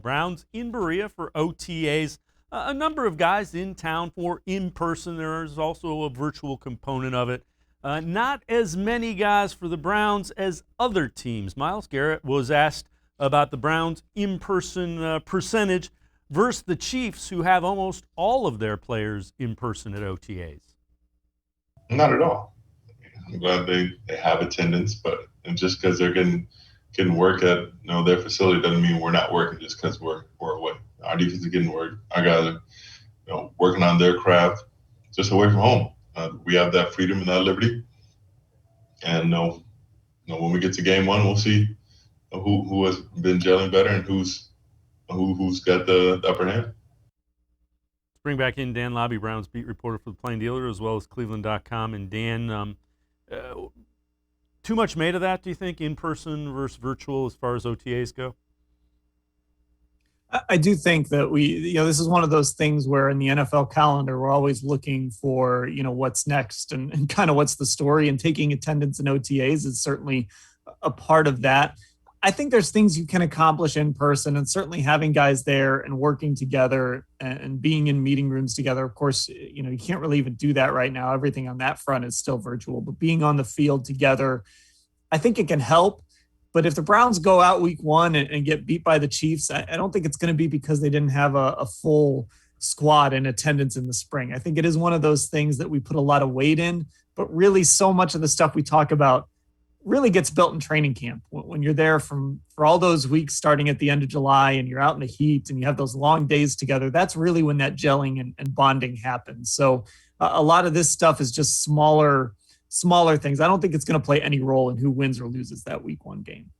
Browns in Berea for OTAs. A number of guys in town for in-person. There is also a virtual component of it. Not as many guys for the Browns as other teams. Myles Garrett was asked about the Browns' in-person percentage versus the Chiefs, who have almost all of their players in person at OTAs. Not at all. I'm glad they have attendance, but just because they're getting work at their facility doesn't mean we're not working just because we're away. Our defense is getting work. Our guys are working on their craft just away from home. We have that freedom and that liberty. And when we get to game one, we'll see who has been gelling better and who's got the upper hand. Let's bring back in Dan Labbe, Browns beat reporter for the Plain Dealer, as well as cleveland.com. And Dan, too much made of that, do you think, in-person versus virtual as far as OTAs go? I do think that this is one of those things where in the NFL calendar, we're always looking for, what's next and kind of what's the story, and taking attendance in OTAs is certainly a part of that. I think there's things you can accomplish in person, and certainly having guys there and working together and being in meeting rooms together. Of course, you can't really even do that right now. Everything on that front is still virtual, but being on the field together, I think it can help. But if the Browns go out week one and get beat by the Chiefs, I don't think it's going to be because they didn't have a full squad in attendance in the spring. I think it is one of those things that we put a lot of weight in, but really so much of the stuff we talk about really gets built in training camp. When you're there for all those weeks starting at the end of July and you're out in the heat and you have those long days together, that's really when that gelling and bonding happens. So a lot of this stuff is just smaller things. I don't think it's going to play any role in who wins or loses that week one game.